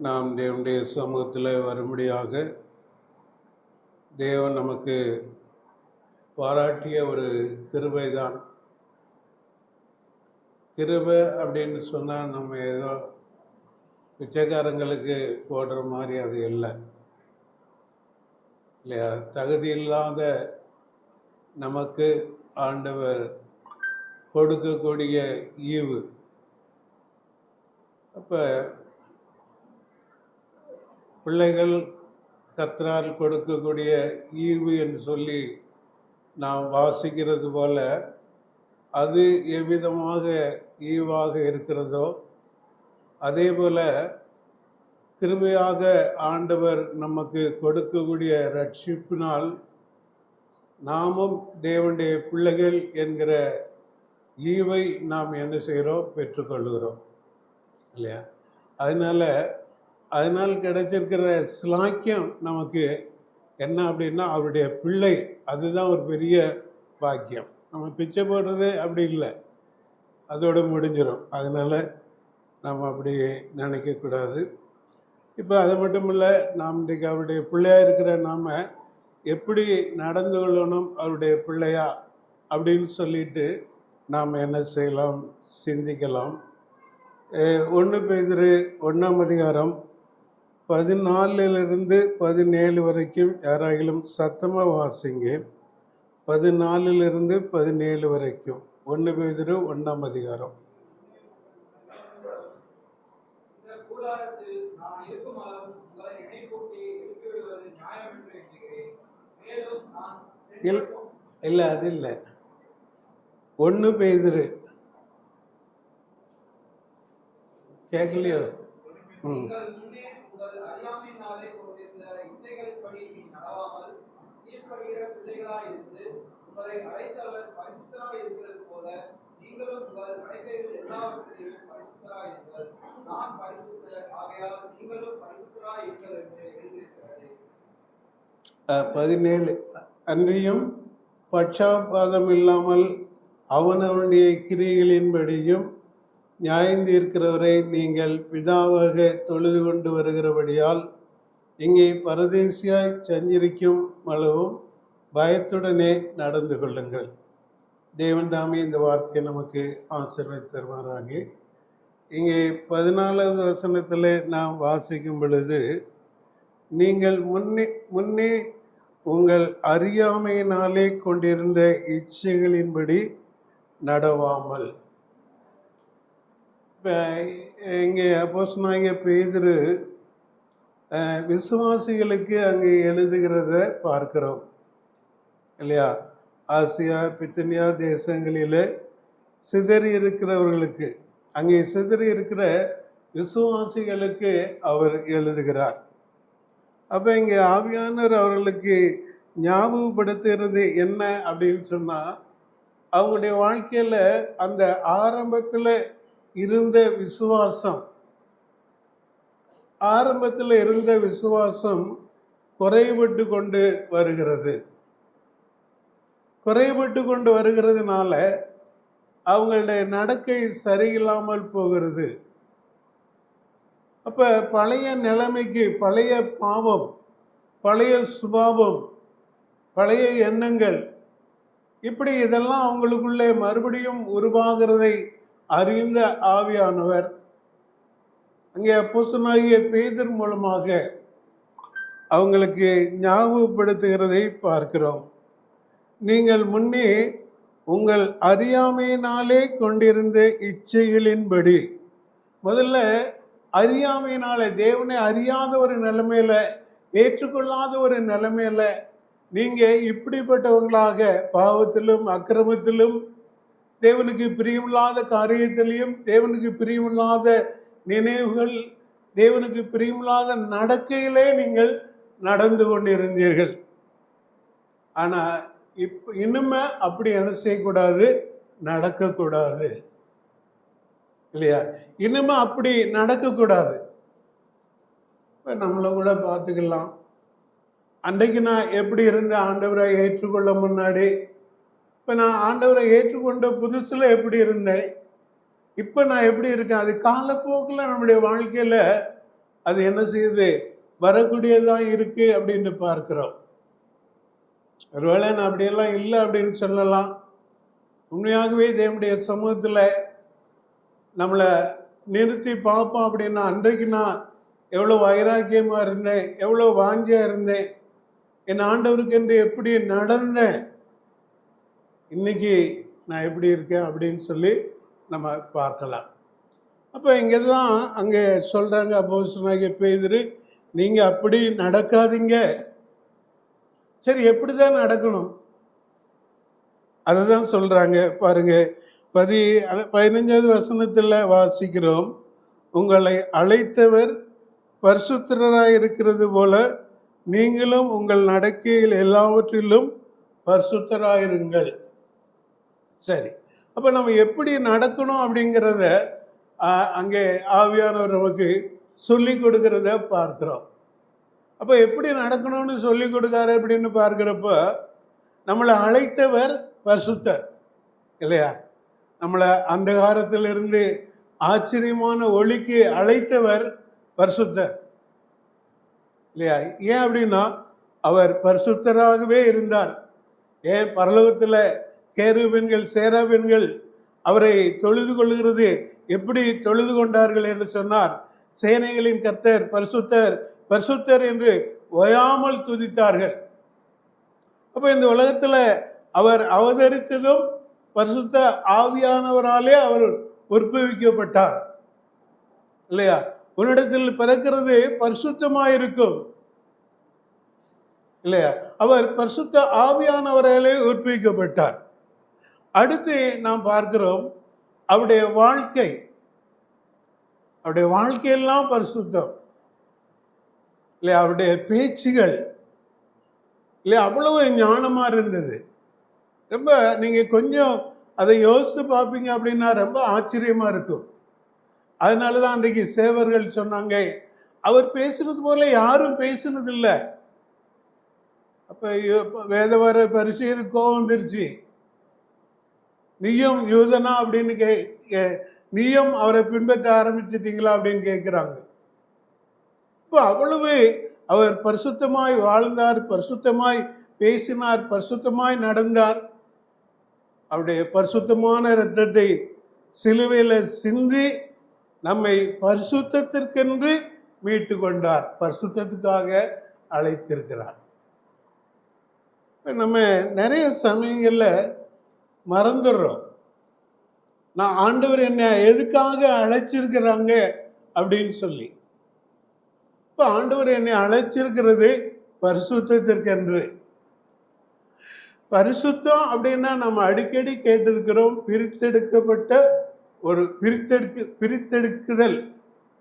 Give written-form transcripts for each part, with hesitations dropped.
நாம் தேவனுடைய சமூகத்தில் வரும்படியாக தேவன் நமக்கு பாராட்டிய ஒரு கிருபை தான். கிருபை அப்படின்னு சொன்னால் நம்ம ஏதோ பிச்சைக்காரங்களுக்கு போடுற மாதிரி அது இல்லை இல்லையா? தகுதி இல்லாத நமக்கு ஆண்டவர் கொடுக்கக்கூடிய ஈவு. அப்போ பிள்ளைகள் கர்த்தரால் கொடுக்கக்கூடிய ஈவு என்று சொல்லி நாம் வாசிக்கிறது போல அது எவ்விதமாக ஈவாக இருக்கிறதோ அதே போல கிருபையாக ஆண்டவர் நமக்கு கொடுக்கக்கூடிய ரட்சிப்பினால் நாமும் தேவனுடைய பிள்ளைகள் என்கிற ஈவை நாம் என்ன செய்கிறோம்? பெற்றுக்கொள்கிறோம் இல்லையா? அதனால் கிடைச்சிருக்கிற சிலாக்கியம் நமக்கு என்ன அப்படின்னா அவருடைய பிள்ளை. அதுதான் ஒரு பெரிய பாக்கியம். நம்ம பிச்சை போடுறது அப்படி இல்லை, அதோடு முடிஞ்சிடும். அதனால் நம்ம அப்படி நினைக்கக்கூடாது. இப்போ அது மட்டும் இல்லை, நாம் இன்றைக்கு அவருடைய பிள்ளையாக இருக்கிற நாம் எப்படி நடந்து கொள்ளணும் அவருடைய பிள்ளையா அப்படின்னு சொல்லிட்டு நாம் என்ன செய்யலாம்? சிந்திக்கலாம். 1 பேதுரு 1ஆம் அதிகாரம் 14 17 வரைக்கும் யாராகிலும் சத்தமாக வாசிங்க. 14 17 வரைக்கும் 1 பேதுரு 1ஆம் அதிகாரம். இல்லை, அது இல்லை. 1 பேதுரு கேட்கலையோ? அன்றியும் பட்சாபாதம் இல்லாமல் அவனவனுடைய கிரியைகளின்படியும் நியாயந்தீர்க்கிறவரை நீங்கள் பிதாவாக தொழுது கொண்டு வருகிறபடியால் இங்கே பரதேசியாய் சஞ்சரிக்கும் அளவும் பயத்துடனே நடந்து கொள்ளுங்கள். தேவன் தாமே இந்த வார்த்தையை நமக்கு ஆசீர்வதித்து தருவாராக. இங்கே 14வது வசனத்தில் நாம் வாசிக்கும் பொழுது, நீங்கள் முன்னே உங்கள் அறியாமையினாலே கொண்டிருந்த இச்சைகளின்படி நடவாமல். இப்போ இங்கே அப்போஸ்தலனாகிய பேதுரு விசுவாசிகளுக்கு அங்கே எழுதுகிறத பார்க்கிறோம் இல்லையா? ஆசியா பித்தனியா தேசங்களில் சிதறி இருக்கிறவர்களுக்கு, அங்கே சிதறி இருக்கிற விசுவாசிகளுக்கு அவர் எழுதுகிறார். அப்போ இங்கே ஆவியானவர் அவர்களுக்கு ஞாபகப்படுத்துகிறது என்ன அப்படின்னு சொன்னால், அவங்களுடைய வாழ்க்கையில் அந்த ஆரம்பத்தில் இருந்த விசுவாசம் குறைபட்டு கொண்டு வருகிறதுனால அவங்களுடைய நடக்கை சரியில்லாமல் போகிறது. அப்போ பழைய நிலைமைக்கு, பழைய பாவம், பழைய சுபாவம், பழைய எண்ணங்கள், இப்படி இதெல்லாம் அவங்களுக்குள்ளே மறுபடியும் உருவாகிறதை அறிந்த ஆவியானவர் அங்கே அப்போஸ்தலனாகிய பேதுரு மூலமாக அவங்களுக்கு ஞாபகப்படுத்துகிறதை பார்க்கிறோம். நீங்கள் முன்னே உங்கள் அறியாமையினாலே கொண்டிருந்த இச்சைகளின்படி, முதல்ல அறியாமையினால, தேவனை அறியாத ஒரு நிலைமையில, ஏற்றுக்கொள்ளாத ஒரு நிலைமையில நீங்க இப்படிப்பட்டவங்களாக பாவத்திலும் அக்கிரமத்திலும் தேவனுக்கு பிரியமில்லாத காரியத்திலையும், தேவனுக்கு பிரியமில்லாத நினைவுகள், தேவனுக்கு பிரியமில்லாத நடக்கையிலே நீங்கள் நடந்து கொண்டிருந்தீர்கள். ஆனால் இன்னுமே அப்படி என்ன செய்யக்கூடாது? நடக்கக்கூடாது இல்லையா? இன்னுமே அப்படி நடக்கக்கூடாது. இப்போ நம்மளை கூட பார்த்துக்கலாம். அன்றைக்கு நான் எப்படி இருந்த ஆண்டவரை ஏற்றுக்கொள்ள முன்னாடி, இப்போ நான் ஆண்டவரை ஏற்றுக்கொண்ட புதுசில் எப்படி இருந்தேன், இப்போ நான் எப்படி இருக்கேன், அது காலப்போக்கில் நம்முடைய வாழ்க்கையில் அது என்ன செய்யுது, வரக்கூடியதான் இருக்கு அப்படின்னு பார்க்கிறோம். ஒருவேளை நான் அப்படியெல்லாம் இல்லை அப்படின்னு சொல்லலாம். உண்மையாகவே தேவனுடைய சமூகத்தில் நம்மளை நிறுத்தி பார்ப்போம் அப்படின்னா, அன்றைக்கு நான் எவ்வளோ வைராக்கியமாக இருந்தேன், எவ்வளோ வாஞ்சியாக இருந்தேன், என் ஆண்டவருக்கு என்று எப்படி நடந்தேன், இன்னைக்கு நான் எப்படி இருக்கேன் அப்படின்னு சொல்லி நம்ம பார்க்கலாம். அப்போ இங்கே தான் அங்கே சொல்கிறாங்க அப்போஸ்தலனாகிய பேதுரு, நீங்கள் அப்படி நடக்காதீங்க. சரி, எப்படி தான் நடக்கணும்? அதை தான் சொல்கிறாங்க பாருங்க. 15வது வசனத்தில் வாசிக்கிறோம், உங்களை அழைத்தவர் பரிசுத்தராய் இருக்கிறது போல நீங்களும் உங்கள் நடக்கையில் எல்லாவற்றிலும் பரிசுத்தராயிருங்கள். சரி, அப்போ நம்ம எப்படி நடக்கணும் அப்படிங்கிறத அங்கே ஆவியானவர் நமக்கு சொல்லி கொடுக்கிறத பார்க்கிறோம். அப்போ எப்படி நடக்கணும்னு சொல்லி கொடுக்காரு அப்படின்னு பார்க்கிறப்ப, நம்மளை அழைத்தவர் பரிசுத்தர் இல்லையா? நம்மளை அந்த காலத்திலிருந்து ஆச்சரியமான ஒளிக்கு அழைத்தவர் பரிசுத்தர் இல்லையா? ஏன் அப்படின்னா, அவர் பரிசுத்தராகவே இருந்தார். ஏன் பரலோகத்தில் கேருபீன்கள் சேராபீன்கள் அவரை தொழுது கொள்கிறது எப்படி தொழுது கொண்டார்கள் என்று சொன்னார், சேனைகளின் கர்த்தர் பரிசுத்தர் பரிசுத்தர் என்று ஓயாமல் துதித்தார்கள். அப்போ இந்த உலகத்தில் அவர் அவதரித்ததும் பரிசுத்த ஆவியானவராலே அவர் உற்பவிக்கப்பட்டார் இல்லையா? உன்னிடத்தில் பிறக்கிறது பரிசுத்தமாயிருக்கும் இல்லையா? அவர் பரிசுத்த ஆவியானவராலே உற்பவிக்கப்பட்டார். அடுத்து நாம் பார்க்கிறோம், அவருடைய வாழ்க்கையெல்லாம் பரிசுத்தம் இல்லையா? அவருடைய பேச்சுகள் இல்லையா அவ்வளவு ஞானமாக இருந்தது. ரொம்ப நீங்கள் கொஞ்சம் அதை யோசித்து பார்ப்பீங்க அப்படின்னா ரொம்ப ஆச்சரியமாக இருக்கும். அதனால தான் அன்றைக்கு சேவர்கள் சொன்னாங்க, அவர் பேசுனது போல யாரும் பேசுனதில்லை. அப்போ வேதவர பரிசேயருக்கு கோபம் வந்துருச்சு. நீயும் யூதனா அப்படின்னு நீயும் அவரை பின்பற்ற ஆரம்பிச்சிட்டீங்களா அப்படின்னு கேட்குறாங்க. இப்போ அவ்வளவு அவர் பரிசுத்தமாய் வாழ்ந்தார், பரிசுத்தமாய் பேசினார், பரிசுத்தமாய் நடந்தார். அவருடைய பரிசுத்தமான இரத்தத்தை சிலுவையில் சிந்தி நம்மை பரிசுத்தத்திற்கென்று மீட்டு கொண்டார், பரிசுத்தத்துக்காக அழைத்திருக்கிறார். நம்ம நிறைய சமயங்களில் மறந்துடுறோம், நான் ஆண்டவர் என்னை எதுக்காக அழைச்சிருக்கிறாங்க அப்படின்னு சொல்லி. இப்போ ஆண்டவர் என்னை அழைச்சிருக்கிறது பரிசுத்தத்திற்கென்று. பரிசுத்தம் அப்படின்னா நம்ம அடிக்கடி கேட்டிருக்கிறோம், பிரித்தெடுக்கப்பட்ட ஒரு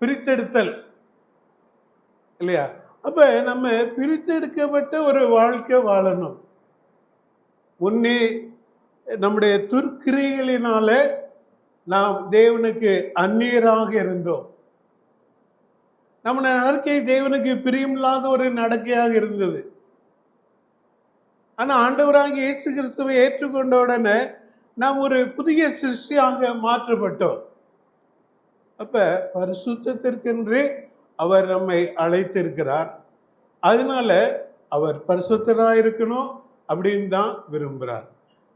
பிரித்தெடுத்தல் இல்லையா? அப்ப நம்ம பிரித்தெடுக்கப்பட்ட ஒரு வாழ்க்கை வாழணும். முன்னே நம்முடைய துர்க்கிரிகளினால நாம் தேவனுக்கு அந்நியராக இருந்தோம். நம்ம நடக்கை தேவனுக்கு பிரியமில்லாத ஒரு நடக்கையாக இருந்தது. ஆனால் ஆண்டவராக இயேசு கிறிஸ்துவை ஏற்றுக்கொண்ட உடனே நாம் ஒரு புதிய சிருஷ்டியாக மாற்றப்பட்டோம். அப்ப பரிசுத்தத்திற்கென்று அவர் நம்மை அழைத்திருக்கிறார். அதனால அவர் பரிசுத்தராக இருக்கணும் அப்படின்னு தான் விரும்புகிறார்.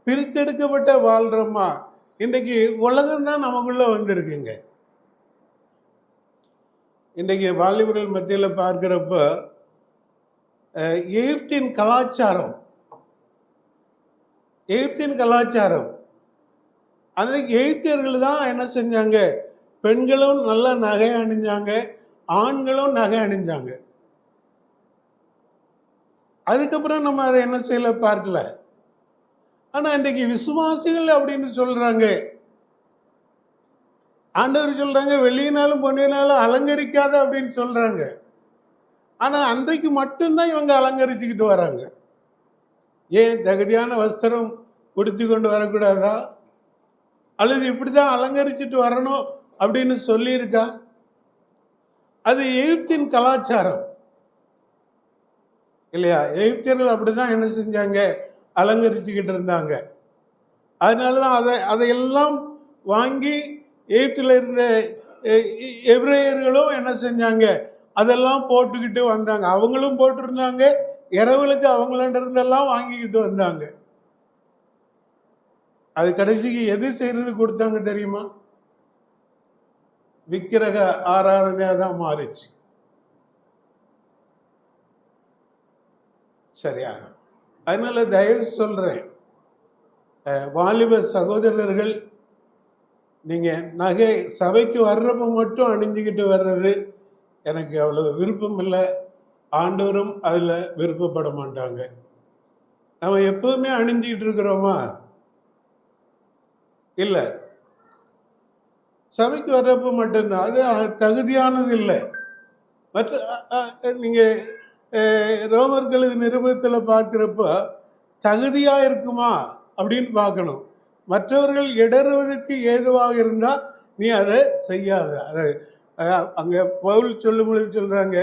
பிரித்தெடுக்கப்பட்ட வாழ்றோமா? இன்றைக்கு உலகம்தான் நமக்குள்ள வந்திருக்குங்க. இன்றைக்கு வாலிபர்கள் மத்தியில் பார்க்கிறப்ப எகிப்தின் கலாச்சாரம் அந்த எகிப்தியர்கள் தான் என்ன செஞ்சாங்க, பெண்களும் நல்ல நகை அணிஞ்சாங்க, ஆண்களும் நகை அணிஞ்சாங்க. அதுக்கப்புறம் நம்ம அதை என்ன செய்யல பார்க்கல. ஆனால் இன்றைக்கு விசுவாசிகள் அப்படின்னு சொல்றாங்க, ஆண்டவர் சொல்றாங்க வெள்ளியினாலும் பொன்னினாலும் அலங்கரிக்காத அப்படின்னு சொல்றாங்க. ஆனால் அன்றைக்கு மட்டும்தான் இவங்க அலங்கரிச்சுக்கிட்டு வராங்க. ஏன் தகுதியான வஸ்திரம் உடுத்தி கொண்டு வரக்கூடாதா? அல்லது இப்படிதான் அலங்கரிச்சுட்டு வரணும் அப்படின்னு சொல்லியிருக்கா? அது எகிப்தின் கலாச்சாரம் இல்லையா? எகிப்தியர்கள் அப்படிதான் என்ன செஞ்சாங்க, அலங்கரிச்சுக்கிட்டு இருந்தாங்க. அதனாலதான் அதையெல்லாம் வாங்கி எகிப்தில் இருந்த எபிரேயர்களும் என்ன செஞ்சாங்க, அதெல்லாம் போட்டுக்கிட்டு வந்தாங்க. அவங்களும் போட்டிருந்தாங்க, இரவலுக்கு அவங்கள்ட்ட இருந்தெல்லாம் வாங்கிக்கிட்டு வந்தாங்க. அது கடைசிக்கு எது செய்யறது கொடுத்தாங்க தெரியுமா? விக்கிரக ஆராதனையா தான் மாறிச்சு. சரியா? அதனால தயவு சொல்றேன், வாலிப சகோதரர்கள், நீங்க நகை சபைக்கு வர்றப்ப மட்டும் அணிஞ்சுக்கிட்டு வர்றது எனக்கு அவ்வளவு விருப்பம் இல்லை. ஆண்டவரும் அதுல விருப்பப்பட மாட்டாங்க. நம்ம எப்பவுமே அணிஞ்சுக்கிட்டு இருக்கிறோமா? இல்ல. சபைக்கு வர்றப்ப மட்டும்தான். அது தகுதியானது இல்லை. மற்ற நீங்க ரோமர்களது நிருபத்தில் பார்க்கிறப்ப தகுதியா இருக்குமா அப்படின்னு பார்க்கணும். மற்றவர்கள் இடறுவதற்கு ஏதுவாக இருந்தா நீ அதை செய்யாத. அதை அங்க பவுல் சொல்லும் பொழுது சொல்றாங்க,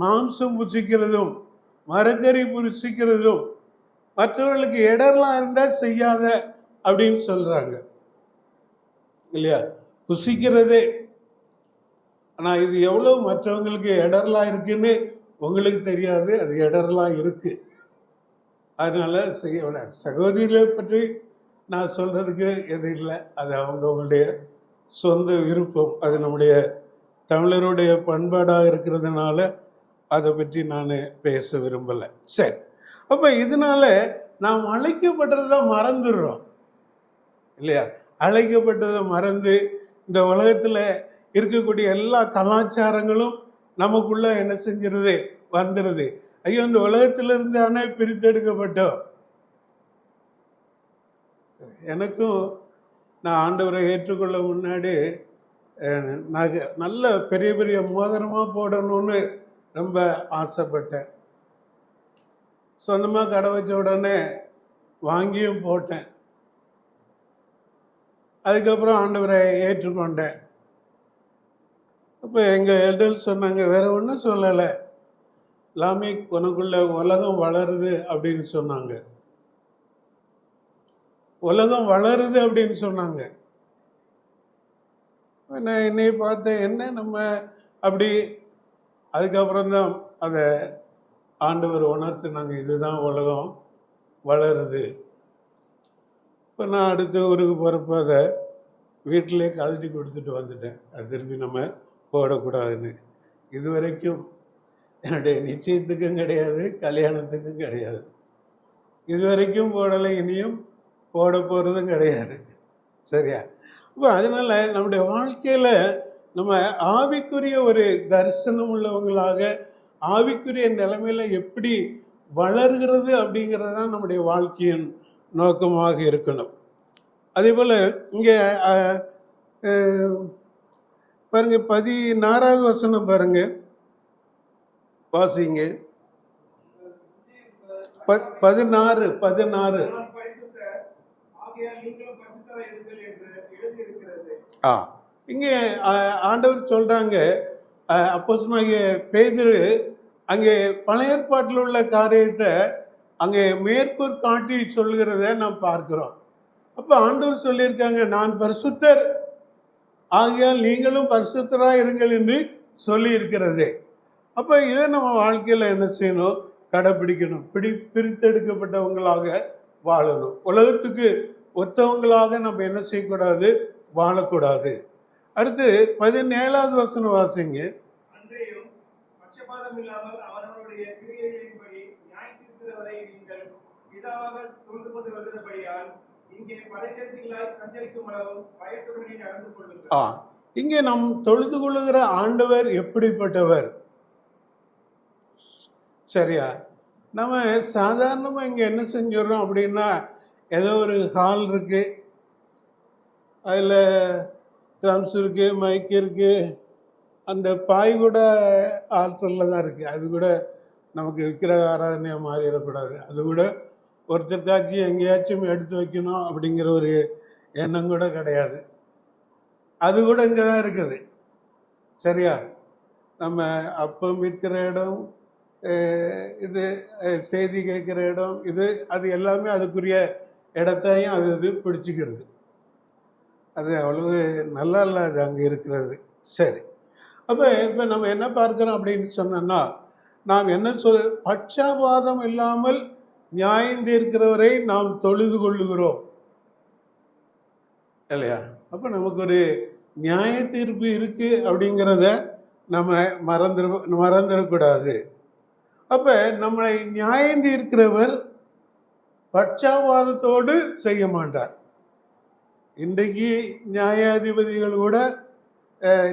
மாம்சம் புசிக்கிறதும் மரக்கறி புசிக்கிறதும் மற்றவர்களுக்கு இடர்லாம் இருந்தா செய்யாத அப்படின்னு சொல்றாங்க இல்லையா? புசிக்கிறதே. ஆனா இது எவ்வளவு மற்றவங்களுக்கு இடர்லாம் இருக்குன்னு உங்களுக்கு தெரியாது. அது இடர்லாம் இருக்கு. அதனால செய்ய விட. சகோதரிகளை பற்றி நான் சொல்றதுக்கு எது இல்லை. அது அவங்களுடைய சொந்த விருப்பம். அது நம்முடைய தமிழருடைய பண்பாடாக இருக்கிறதுனால அதை பற்றி நான் பேச விரும்பலை. சரி, அப்போ இதனால நாம் அழைக்கப்பட்டதை மறந்துடுறோம் இல்லையா? அழைக்கப்பட்டதை மறந்து இந்த உலகத்தில் இருக்கக்கூடிய எல்லா கலாச்சாரங்களும் நமக்குள்ள என்ன செஞ்சிருது, வந்துடுது. ஐயோ, இந்த உலகத்திலிருந்து தானே பிரித்தெடுக்கப்பட்டோம். எனக்கும் நான் ஆண்டவரை ஏற்றுக்கொள்ள முன்னாடி நகை நல்ல பெரிய பெரிய மோதிரமாக போடணும்னு ரொம்ப ஆசைப்பட்டேன். சொந்தமாக கடை வச்ச உடனே வாங்கியும் போட்டேன். அதுக்கப்புறம் ஆண்டவரை ஏற்றுக்கொண்டேன். அப்போ எங்கள் எல்டர்ஸ் சொன்னாங்க, வேற ஒன்றும் சொல்லலை, லாமிக் உனக்குள்ள உலகம் வளருது அப்படின்னு சொன்னாங்க. உலகம் வளருது அப்படின்னு சொன்னாங்க. நான் என்னை பார்த்தேன், என்ன நம்ம அப்படி. அதுக்கப்புறம் தான் அதை ஆண்டவர் உணர்த்தினாங்க, இதுதான் உலகம் வளருது. இப்போ நான் அடுத்த ஊருக்கு போகிறப்ப அதை வீட்டிலே கழட்டி கொடுத்துட்டு வந்துட்டேன். அது திரும்பி நம்ம போடக்கூடாதுன்னு. இது வரைக்கும் என்னுடைய நிச்சயத்துக்கும் கிடையாது, கல்யாணத்துக்கும் கிடையாது. இது வரைக்கும் போடலை, இனியும் போட போகிறதும் கிடையாது. சரியா? இப்போ அதனால நம்முடைய வாழ்க்கையில் நம்ம ஆவிக்குரிய ஒரு தரிசனம் உள்ளவங்களாக ஆவிக்குரிய நிலைமையில எப்படி வளர்கிறது அப்படிங்கிறது தான் நம்முடைய வாழ்க்கையின் நோக்கமாக இருக்கணும். அதே போல் இங்கே பாருங்க, 16வது வசனம் பாருங்க, வாசிங்க. 16 இங்கே ஆண்டவர் சொல்றாங்க, அப்போஸ்தலனாகிய பேதுரு அங்கே பழைய ஏற்பாட்டில் உள்ள காரியத்தை அங்கே மேற்கோள் காட்டி சொல்கிறத நாம் பார்க்கிறோம். அப்போ ஆண்டவர் சொல்லியிருக்காங்க, நான் பரிசுத்தர் ஆகையால் நீங்களும் பரிசுத்தராக இருங்கள் என்று சொல்லி இருக்கிறது. அப்போ இதை நம்ம வாழ்க்கையில் என்ன செய்யணும், கடைப்பிடிக்கணும். பிரித்தெடுக்கப்பட்டவங்களாக வாழணும். உலகத்துக்கு ஒத்தவங்களாக நம்ம என்ன செய்யக்கூடாது, வாழக்கூடாது. அடுத்து 17வது வசனம் வாசிங்க. இங்கே நாம் தொழுது கொள்ளுகிற ஆண்டவர் எப்படிப்பட்டவர்? சரியா? நம்ம சாதாரணமாக இங்கே என்ன செஞ்சிடறோம் அப்படின்னா, ஏதோ ஒரு ஹால் இருக்கு, அதில் ட்ரம்ஸ் இருக்கு, மைக் இருக்கு, அந்த பாய் கூட ஆல்டரில் தான் இருக்குது. அது கூட நமக்கு விக்கிரக ஆராதனையாக மாறிடக்கூடாது. அது கூட ஒருத்தருக்காச்சும் எங்கேயாச்சும் எடுத்து வைக்கணும் அப்படிங்கிற ஒரு எண்ணம் கூட கிடையாது. அது கூட இங்கே தான் இருக்குது. சரியா? நம்ம அப்பம் விற்கிற இடம், இது செய்தி கேட்குற இடம், இது அது எல்லாமே அதுக்குரிய இடத்தையும் அது பிடிச்சிக்கிறது. அது அவ்வளவு நல்லா இல்லை அது அங்கே இருக்கிறது. சரி, அப்போ இப்போ நம்ம என்ன பார்க்கிறோம் அப்படின்னு சொன்னோம்னா, நாம் என்ன பட்சபாதம் இல்லாமல் நியாயம் தீர்க்கிறவரை நாம் தொழுது கொள்ளுகிறோம் இல்லையா? அப்போ நமக்கு ஒரு நியாய தீர்ப்பு இருக்கு அப்படிங்கிறத நம்ம மறந்துடக்கூடாது. அப்ப நம்மளை நியாயம் தீர்க்கிறவர் பட்சபாதத்தோடு செய்ய மாட்டார். இன்றைக்கு நியாயாதிபதிகள் கூட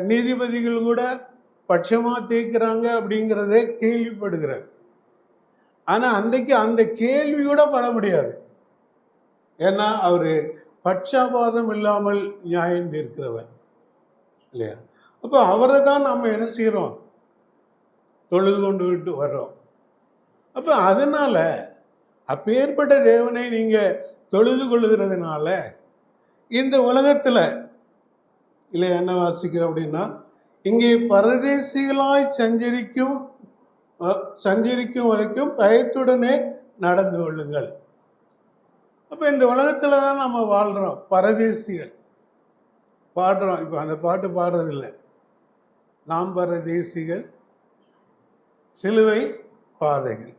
நீதிபதிகள் கூட பட்சமா தீர்க்கிறாங்க அப்படிங்கிறத கேள்விப்படுகிறார். ஆனா அன்றைக்கு அந்த கேள்வி கூட பட முடியாது. ஏன்னா அவரு பட்சபாதம் இல்லாமல் நியாயம் தீர்க்கிறவர் இல்லையா? அப்போ அவரை தான் நம்ம என்ன செய்யறோம்? தொழுது கொண்டு விட்டு வர்றோம். அப்ப அதனால அப்பேற்பட்ட தேவனை நீங்க தொழுது கொள்ளுகிறதுனால இந்த உலகத்துல இல்லை என்ன வாசிக்கிறோம் அப்படின்னா, இங்கே பரதேசிகளாய் சஞ்சரிக்கும் வரைக்கும் பயத்துடனே நடந்து கொள்ளுங்கள். அப்ப இந்த உலகத்துல தான் நம்ம வாழ்றோம், பரதேசிகள் பாடுறோம். இப்ப அந்த பாட்டு பாடுறதில்லை. நாம் பரதேசிகள் சிலுவை பாதைகள்.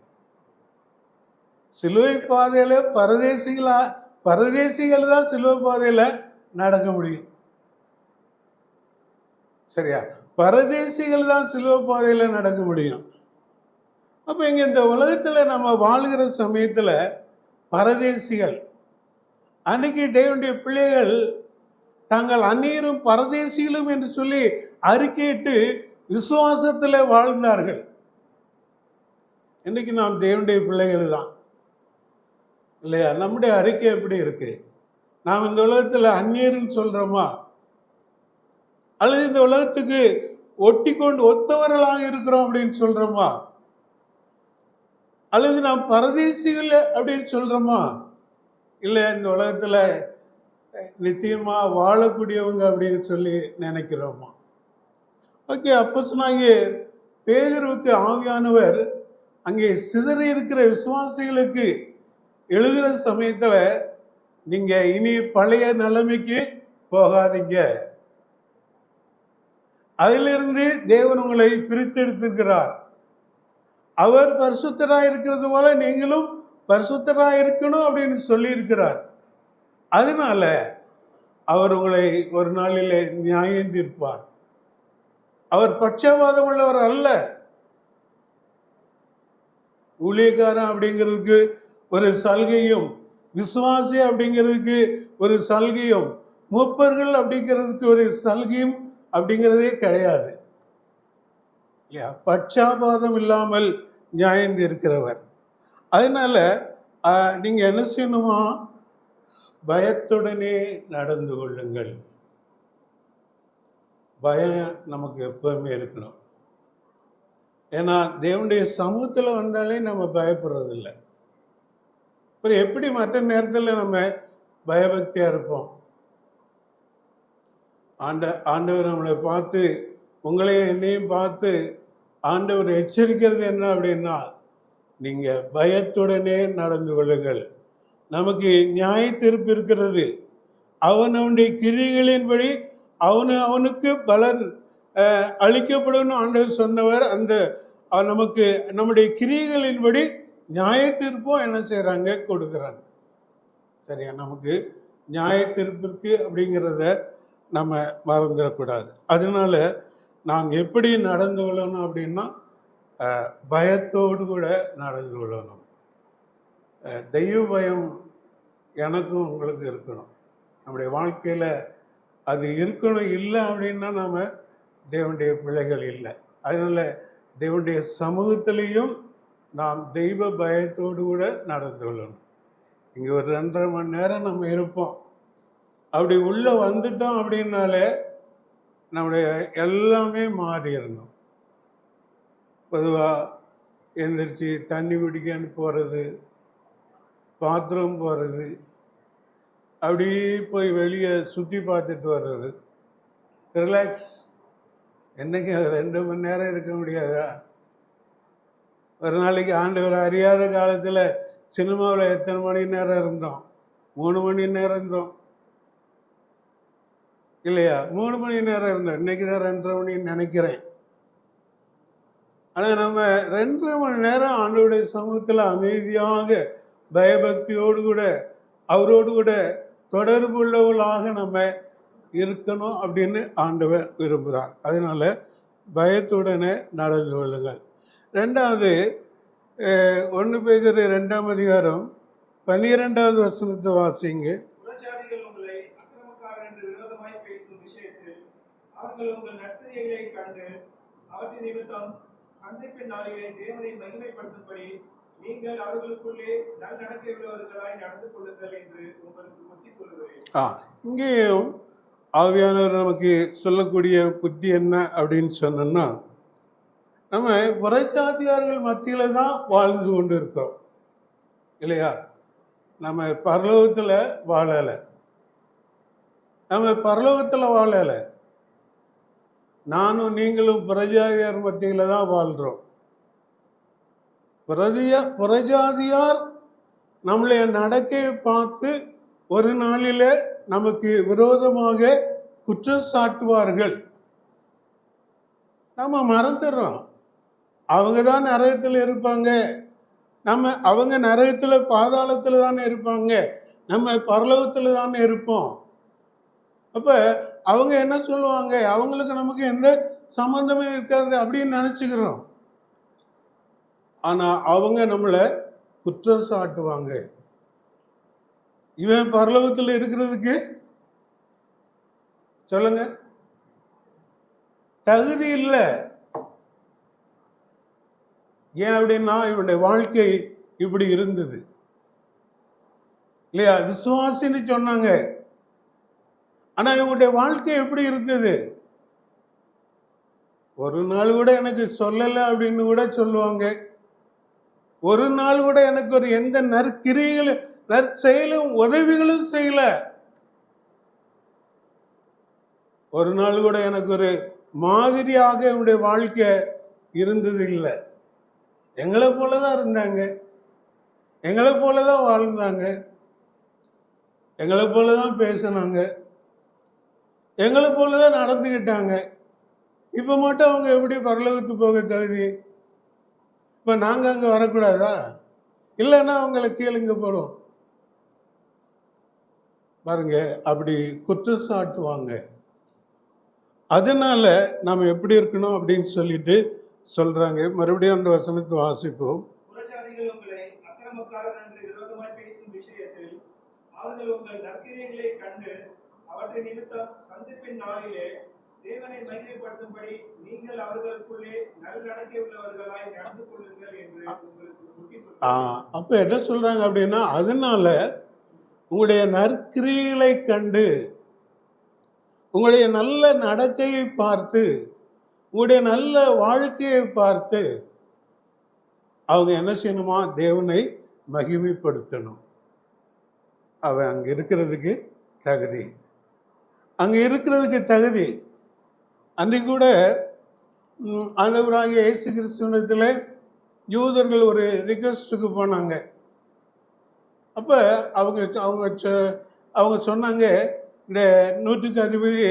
சிலுவை பாதையில பரதேசிகள் தான் சிலுவை பாதையில நடக்க முடியும். சரியா? பரதேசிகள் தான் சிலுவை பாதையில நடக்க முடியும். அப்ப இங்க இந்த உலகத்துல நம்ம வாழ்கிற சமயத்துல பரதேசிகள், அன்னைக்கு தேவனுடைய பிள்ளைகள் தாங்கள் அந்நியரும் பரதேசிகளும் என்று சொல்லி அறிக்கையிட்டு விசுவாசத்துல வாழ்ந்தார்கள். இன்னைக்கு நாம் தேவனுடைய பிள்ளைகள் தான் இல்லையா? நம்முடைய அறிக்கை எப்படி இருக்கு? நாம் இந்த உலகத்துல அந்நியர்னு சொல்றோமா, அல்லது இந்த உலகத்துக்கு ஒட்டி கொண்டு ஒத்தவர்களாக இருக்கிறோம் அப்படின்னு சொல்றோமா, அல்லது நாம் பரதேசிகள் அப்படின்னு சொல்றோமா, இல்லை இந்த உலகத்துல நிச்சயமா வாழக்கூடியவங்க அப்படின்னு சொல்லி நினைக்கிறோமா? ஓகே, அப்போஸ்தலனாகிய பேதுருவுக்கு ஆவியானவர் அங்கே சிதறி இருக்கிற விசுவாசிகளுக்கு எழுதுகிற சமயத்துல நீங்க இனி பழைய நிலைமைக்கு போகாதீங்க, அதிலிருந்து தேவன் உங்களை பிரித்தெடுத்திருக்கிறார், அவர் பரிசுத்தராய் இருக்கிறது போல நீங்களும் பரிசுத்தராய் இருக்கணும் அப்படின்னு சொல்லி இருக்கிறார். அதனால அவர் உங்களை ஒரு நாளிலே நியாயம் தீர்ப்பார். அவர் பட்சபாதம் உள்ளவர் அல்ல. ஊழியக்காரன் அப்படிங்கிறதுக்கு ஒரு சலுகையும், விசுவாசி அப்படிங்கிறதுக்கு ஒரு சலுகையும், மூப்பர்கள் அப்படிங்கிறதுக்கு ஒரு சலுகையும் அப்படிங்கிறதே கிடையாது இல்லையா? பட்சபாதம் இல்லாமல் நியாயம் தீர்க்கிறவர். அதனால நீங்க என்ன செய்யணுமா? பயத்துடனே நடந்து கொள்ளுங்கள். பயம் நமக்கு எப்பவுமே இருக்கணும். ஏன்னா தேவனுடைய சமூகத்தில் வந்தாலே நம்ம பயப்படுறதில்லை. அப்புறம் எப்படி மற்ற நேரத்தில் நம்ம பயபக்தியா இருப்போம்? ஆண்டவர் நம்மளை பார்த்து, உங்களையும் என்னையும் பார்த்து ஆண்டவர் எச்சரிக்கிறது என்ன அப்படின்னா, நீங்க பயத்துடனே நடந்து கொள்ளுங்கள். நமக்கு நியாய தீர்ப்பு இருக்கிறது. அவனுடைய கிரியைகளின்படி அவனுக்கு பலன் அளிக்கப்படும் ஆண்டவர் சொன்னவர். அந்த நமக்கு நம்முடைய கிரியைகளின்படி நியாய தீர்ப்பும் என்ன செய்யறாங்க? கொடுக்குறாங்க. சரியா? நமக்கு நியாய தீர்ப்பிற்கு அப்படிங்கிறத நம்ம மறந்துடக்கூடாது. அதனால நாம் எப்படி நடந்து கொள்ளணும் அப்படின்னா, பயத்தோடு கூட நடந்து கொள்ளணும். தெய்வ பயம் எனக்கும் உங்களுக்கு இருக்கணும். நம்முடைய வாழ்க்கையில் அது இருக்கணும். இல்லை அப்படின்னா நாம் தேவனுடைய பிள்ளைகள் இல்லை. அதனால தேவனுடைய சமூகத்திலையும் நாம் தெய்வ பயத்தோடு கூட நடந்து கொள்ளணும். இங்கே ஒரு 2.5 மணி நேரம் நம்ம இருப்போம். அப்படி உள்ளே வந்துட்டோம் அப்படின்னாலே நம்முடைய எல்லாமே மாறிடணும். பொதுவாக எந்திரிச்சு தண்ணி குடிக்கன்னு போகிறது, பாத்ரூம் போகிறது, அப்படி போய் வெளியே சுற்றி பார்த்துட்டு வர்றது, ரிலாக்ஸ். என்னைக்கு 2 மணி நேரம் இருக்க முடியாதா? ஒரு நாளைக்கு ஆண்டவர் அறியாத காலத்தில் சினிமாவில் எத்தனை மணி நேரம் இருந்தோம்? 3 மணி நேரம் இருந்தோம். இல்லையா? 3 மணி நேரம் இருந்தேன், இன்னைக்கு தான் 2:30 மணின்னு நினைக்கிறேன். ஆனால் நம்ம 2:30 மணி நேரம் ஆண்டவருடைய சமூகத்தில் அமைதியாக பயபக்தியோடு கூட அவரோடு கூட தொடர்பு உள்ளவர்களாக நம்ம இருக்கணும் அப்படின்னு ஆண்டவர் விரும்புகிறார். அதனால பயத்துடனே நடந்து கொள்ளுங்கள். ரெண்டாவது, 1 பேதுரு 2ஆம் அதிகாரம் 12வது வசனத்தை வாசிங்க. புறஜாதிகள் உங்களை அக்கிரமக்காரர் என்று விரோதமாய் பேசும் விஷயத்தில் அவர்கள் உங்கள் நற்கிரியைகளை கண்டு அவற்றின் நிமித்தம் சந்திப்பின் நாளிலே தேவனை மகிமைப்படுத்தும்படி நீங்கள் அவர்களுக்குள்ளே நல்நடக்கை உள்ளவர்களாய் நடந்து கொள்ளுங்கள் என்று உங்களுக்கு புத்தி சொல்லுகிறேன். இங்கேயும் ஆவியானவர் நமக்கு சொல்லக்கூடிய புத்தி என்ன அப்படின்னு சொன்னோம்னா, நம்ம புறஜாதியார்கள் மத்தியில தான் வாழ்ந்து கொண்டு இருக்கிறோம் இல்லையா? நம்ம பரலோகத்தில் வாழலை. நம்ம பரலோகத்தில் வாழலை. நானும் நீங்களும் புறஜாதியார் மத்தியில தான் வாழ்கிறோம். புறஜாதியார் நம்மளுடைய நடக்கையை பார்த்து ஒரு நாளில் நமக்கு விரோதமாக குற்றம் சாட்டுவார்கள். நம்ம மறந்துடுறோம். அவங்க தான் நரகத்தில் இருப்பாங்க, அவங்க நரகத்தில் பாதாளத்தில் தானே இருப்பாங்க, நம்ம பரலோகத்தில் தானே இருப்போம். அப்போ அவங்க என்ன சொல்லுவாங்க, அவங்களுக்கு நமக்கு எந்த சம்பந்தமே இருக்காது அப்படின்னு நினச்சிக்கிறோம். ஆனால் அவங்க நம்மளை குற்றம் சாட்டுவாங்க. இவன் பரலோகத்தில் இருக்கிறதுக்கு சொல்லுங்க தகுதி இல்லை. ஏன் அப்படின்னா இவனுடைய வாழ்க்கை இப்படி இருந்தது இல்லையா? விசுவாசின்னு சொன்னாங்க, ஆனா இவங்களுடைய வாழ்க்கை எப்படி இருந்தது? ஒரு நாள் கூட எனக்கு சொல்லலை அப்படின்னு கூட சொல்லுவாங்க. ஒரு நாள் கூட எனக்கு ஒரு எந்த நற்செயலும் உதவிகளும் செய்யல. ஒரு நாள் கூட எனக்கு ஒரு மாதிரியாக என்னுடைய வாழ்க்கை இருந்தது இல்லை. எங்களை போலதான் இருந்தாங்க, எங்களை போலதான் வாழ்ந்தாங்க, எங்களை போலதான் பேசினாங்க, எங்களை போலதான் நடந்துக்கிட்டாங்க. இப்ப மட்டும் அவங்க எப்படி பரலோகத்து போக தகுதி? இப்ப நாங்க அங்க வரக்கூடாதா? இல்லைன்னா அவங்களை கேளுங்க போடும் பாருங்க, அப்படி குற்றம் சாட்டுவாங்க. அதனால நம்ம எப்படி இருக்கணும் அப்படின்னு சொல்லிட்டு சொல்றாங்க. மறுபடியும் அந்த வசனத்தை வாசிப்போம். புறஜாதிகள் உங்களை அக்கிரமக்காரர் என்று விரோதமாய் பேசும் விஷயத்தில் அவர்கள் உங்கள் நற்கிரியைகளை கண்டு அவற்றின் நிமித்தம் சந்திப்பின் நாளிலே தேவனை மகிமைப்படுத்தும்படி நீங்கள் அவர்களுக்குள்ளே நல்நடக்கை உள்ளவர்களாய் நடந்து கொள்ளுங்கள் என்று உங்களுக்கு புத்தி சொல்லுங்கள். அப்ப என்ன சொல்றாங்க அப்படின்னா, அதனால உங்களுடைய நற்கிரியைகளை கண்டு, உங்களுடைய நல்ல நடக்கையை பார்த்து, உங்களுடைய நல்ல வாழ்க்கையை பார்த்து அவங்க என்ன செய்யணுமா? தேவனை மகிமைப்படுத்தணும். அவன் அங்க இருக்கிறதுக்கு தகுதி, அங்க இருக்கிறதுக்கு தகுதி. அன்றைக்கு கூட ஆண்டவராகிய இயேசு கிறிஸ்துவிடத்தில் யூதர்கள் ஒரு ரிக்வெஸ்ட்டுக்கு போனாங்க. அப்போ அவங்க சொன்னாங்க, இந்த 100க்கு அதிபதி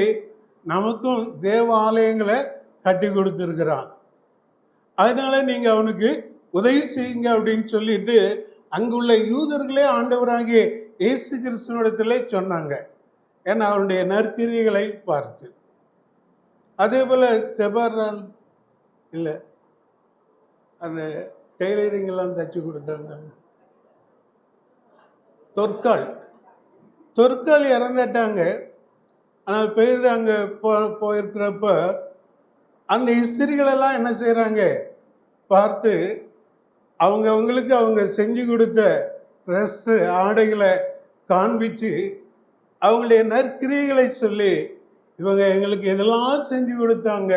நமக்கும் தேவாலயங்களை கட்டி கொடுத்துருக்கிறான், அதனால நீங்கள் அவனுக்கு உதவி செய்யுங்க அப்படின்னு சொல்லிட்டு அங்குள்ள யூதர்களே ஆண்டவராகிய இயேசு கிறிஸ்துவிடத்தில் சொன்னாங்க. ஏன்னா அவனுடைய நற்கிரியைகளை பார்த்து. அதே போல் தெபரால் இல்லை, அந்த டெய்லரிங் எல்லாம் தச்சு கொடுத்தாங்க. தொற்கால் இறந்துட்டாங்க. ஆனால் பேர் அங்கே போயிருக்கிறப்ப அந்த இஸ்திரிகளெல்லாம் என்ன செய்கிறாங்க பார்த்து அவங்களுக்கு அவங்க செஞ்சு கொடுத்த ட்ரெஸ்ஸு ஆடைகளை காண்பிச்சு அவங்களுடைய நற்கிரியைகளை சொல்லி இவங்க எங்களுக்கு இதெல்லாம் செஞ்சு கொடுத்தாங்க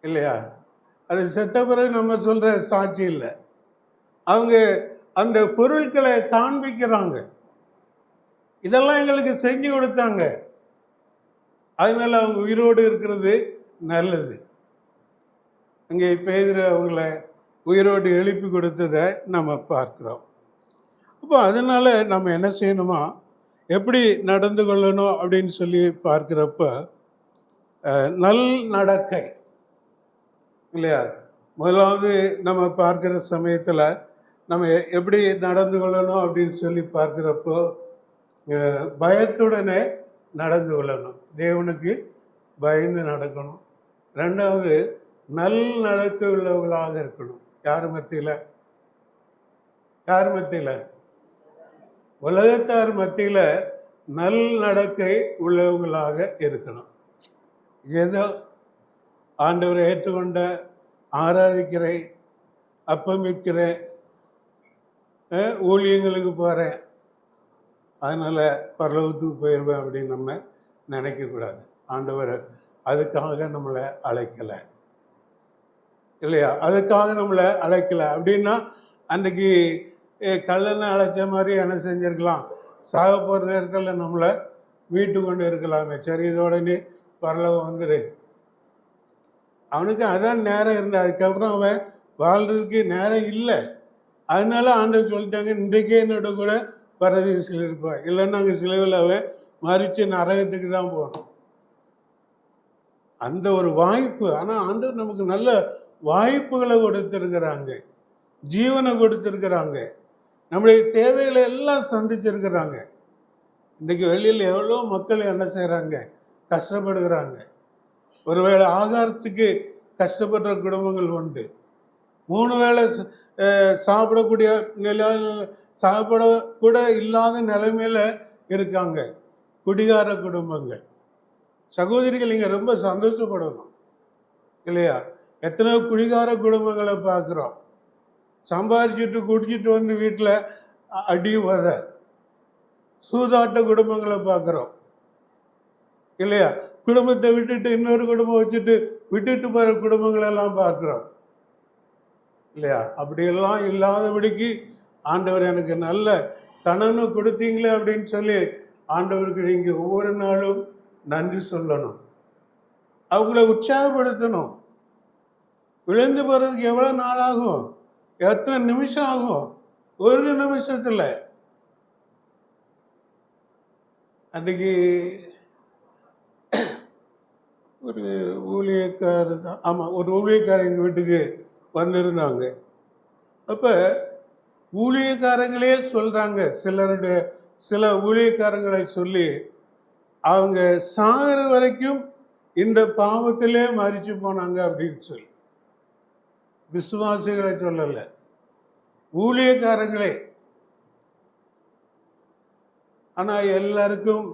இல்லையா? அது செத்த பிறகு நம்ம சொல்ற சாட்சி இல்லை. அவங்க அந்த பொருட்களை காண்பிக்கிறாங்க, இதெல்லாம் எங்களுக்கு செஞ்சு கொடுத்தாங்க, அதனால அவங்க உயிரோடு இருக்கிறது நல்லது. அங்கே பேதுரு அவங்கள உயிரோடு எழுப்பி கொடுத்ததை நம்ம பார்க்கிறோம். அப்போ அதனால நம்ம என்ன செய்யணுமா? எப்படி நடந்து கொள்ளணும் அப்படின்னு சொல்லி பார்க்கிறப்ப நல் நடக்கை இல்லையா? முதலாவது நம்ம பார்க்கிற சமயத்தில் நம்ம எப்படி நடந்து கொள்ளணும் அப்படின்னு சொல்லி பார்க்கிறப்போ பயத்துடனே நடந்து கொள்ளணும், தேவனுக்கு பயந்து நடக்கணும். ரெண்டாவது நல் நடக்க உள்ளவர்களாக இருக்கணும். யார் மத்தியில்? உலகத்தார் மத்தியில் நல் நடக்கை உள்ளவர்களாக இருக்கணும். ஏதோ ஆண்டவரை ஏற்றுக்கொண்ட, ஆராதிக்கிறேன், அப்பமிக்கிறேன், ஊழியங்களுக்கு போகிறேன், அதனால் பரலோகத்துக்கு போயிடுவேன் அப்படின்னு நம்ம நினைக்கக்கூடாது. ஆண்டவர் அதுக்காக நம்மளை அழைக்கலை இல்லையா? அதுக்காக நம்மளை அழைக்கலை அப்படின்னா அன்றைக்கி கல்லனை அழைச்ச மாதிரி என்ன செஞ்சுருக்கலாம்? சாக போகிற நேரத்தில் நம்மளை மீட்டு கொண்டு இருக்கலாமே. சரி, இதோட நீ பரலோகம் வந்துடு. அவனுக்கு அதான் நேரம் இருந்தது. அதுக்கப்புறம் அவன் வாழ்றதுக்கு நேரம் இல்லை. அதனால ஆண்டவர் சொல்லிட்டாங்க, இன்றைக்கே என்னோட கூட பரதேசில் இருப்பான், இல்லைன்னா அங்கே சிலுவையில் அவன் மறித்து நரகத்துக்கு தான் போகணும். அந்த ஒரு வாய்ப்பு. ஆனால் ஆண்டவர் நமக்கு நல்ல வாய்ப்புகளை கொடுத்துருக்கிறாங்க, ஜீவனை கொடுத்துருக்குறாங்க, நம்முடைய தேவைகளை எல்லாம் சந்திச்சிருக்கிறாங்க. இன்றைக்கி வெளியில் எவ்வளோ மக்கள் என்ன செய்கிறாங்க? கஷ்டப்படுகிறாங்க. ஒருவேளை ஆகாரத்துக்கு கஷ்டப்படுற குடும்பங்கள் உண்டு. 3 வேளை சாப்பிடக்கூடிய சாப்பிட கூட இல்லாத நிலைமையில் இருக்காங்க குடிகார குடும்பங்கள். சகோதரிகள் இங்கே ரொம்ப சந்தோஷப்படணும் இல்லையா? எத்தனை குடிகார குடும்பங்களை பார்க்குறோம். சம்பாரிச்சிட்டு குடிச்சிட்டு வந்து வீட்டில் அடி உத சூதாட்ட குடும்பங்களை பார்க்குறோம் இல்லையா? குடும்பத்தை விட்டுட்டு இன்னொரு குடும்பம் வச்சுட்டு விட்டுட்டு போகிற குடும்பங்களெல்லாம் பார்க்குறோம் இல்லையா? அப்படியெல்லாம் இல்லாதபடிக்கு ஆண்டவர் எனக்கு நல்ல கணனை கொடுத்தீங்களே அப்படின்னு சொல்லி ஆண்டவருக்கு நீங்கள் ஒவ்வொரு நாளும் நன்றி சொல்லணும். அவங்கள உற்சாகப்படுத்தணும். விழுந்து போகிறதுக்கு எவ்வளோ நாள் ஆகும்? எத்தனை நிமிஷம் ஆகும்? ஒரு நிமிஷத்தில். அன்றைக்கி ஒரு ஊழியக்காரர் தான், ஆமாம், ஒரு ஊழியக்காரர் எங்கள் வீட்டுக்கு வந்திருந்தாங்க. அப்போ ஊழியக்காரங்களே சொல்கிறாங்க, சில ஊழியக்காரங்களை சொல்லி அவங்க சாகிற வரைக்கும் இந்த பாவத்திலே மரிச்சு போனாங்க அப்படின்னு சொல்லி. விசுவாசிகளை சொல்லலை, ஊழியக்காரங்களே. ஆனால் எல்லாருக்கும்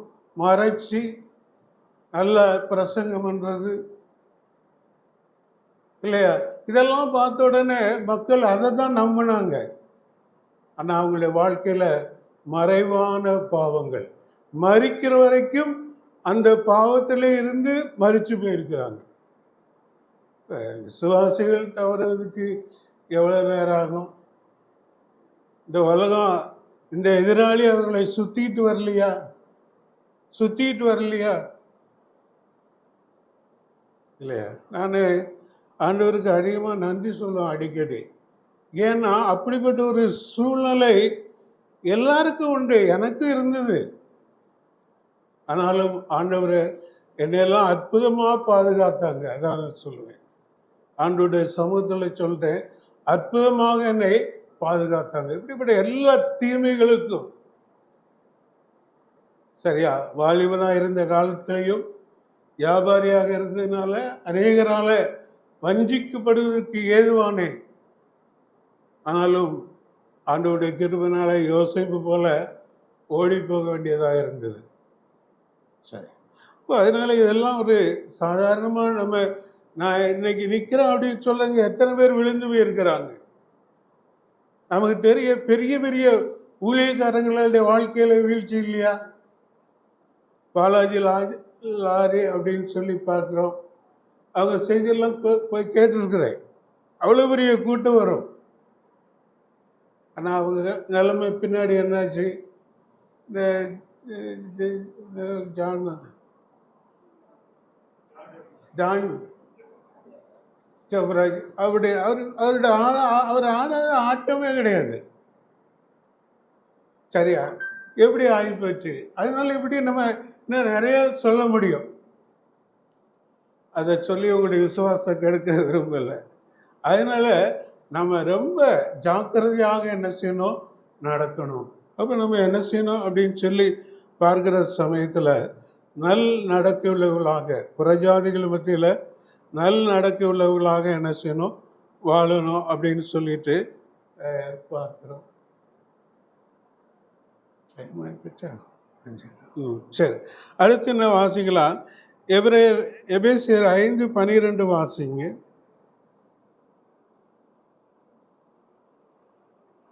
மறைச்சி நல்ல பிரசங்கம் பண்ணுறது இல்லையா? இதெல்லாம் பார்த்த உடனே மக்கள் அதை தான் நம்பினாங்க. ஆனால் அவங்களுடைய வாழ்க்கையில் மறைவான பாவங்கள், மரிக்கிற வரைக்கும் அந்த பாவத்திலே இருந்து மரித்து போயிருக்கிறாங்க. விசுவாசிகள் தவறுவதுக்கு எவ்வளோ நேரம் ஆகும்? இந்த உலகம், இந்த எதிராளி அவர்களை சுற்றிட்டு வரலையா இல்லையா? நான் ஆண்டவருக்கு அதிகமாக நன்றி சொல்லுவேன் அடிக்கடி. ஏன்னா அப்படிப்பட்ட ஒரு சூழ்நிலை எல்லாருக்கும் உண்டு, எனக்கும் இருந்தது. ஆனாலும் ஆண்டவர் என்னையெல்லாம் அற்புதமாக பாதுகாத்தாங்க. அதான் நான் சொல்லுவேன், ஆண்டவருடைய சமூகத்தில் சொல்கிறேன், அற்புதமாக என்னை பாதுகாத்தாங்க. இப்படிப்பட்ட எல்லா தீமைகளுக்கும். சரியா? வாலிபனாக இருந்த காலத்திலையும் வியாபாரியாக இருந்ததுனால அநேகரால் வஞ்சிக்கப்படுவதற்கு ஏதுவானேன். ஆனாலும் ஆண்டவருடைய கிருபையினால யோசேப்பு போல ஓடி போக வேண்டியதாக இருந்தது. சரி, இப்போ அதனால இதெல்லாம் ஒரு சாதாரணமாக நான் இன்னைக்கு நிற்கிறேன் அப்படின்னு சொல்லுங்க, எத்தனை பேர் விழுந்து போயிருக்கிறாங்க. நமக்கு தெரிய பெரிய பெரிய ஊழியக்காரங்களுடைய வாழ்க்கையில் வீழ்ச்சி இல்லையா? பாலாஜி லாரி அப்படின்னு சொல்லி பார்க்குறோம். அவங்க செய்தியெல்லாம் போய் கேட்டிருக்கிறேன். அவ்வளோ பெரிய கூட்டம் வரும். ஆனால் அவங்க நிலைமை பின்னாடி என்னாச்சு? இந்த ஜான் ஜபராஜ் அவருடைய ஆட்டமே கிடையாது. சரியா? எப்படி ஆகிப்போச்சு. அதனால இப்படி நம்ம இன்னும் நிறைய சொல்ல முடியும். அதை சொல்லி உங்களுடைய விசுவாசத்தை கெடுக்க விரும்பலை. அதனால நம்ம ரொம்ப ஜாக்கிரதையாக என்ன செய்யணும், நடக்கணும். அப்போ நம்ம என்ன செய்யணும் அப்படின்னு சொல்லி பார்க்கிற சமயத்தில் நல் நடக்க உள்ளவர்களாக, புறஜாதிகள் மத்தியில் நல் நடக்க உள்ளவர்களாக என்ன செய்யணும், வாழணும் அப்படின்னு சொல்லிட்டு பார்க்கிறோம். சரி, அடுத்து என்ன வாசிக்கலாம்? எபேசியர் 5:12 வாசிங்க.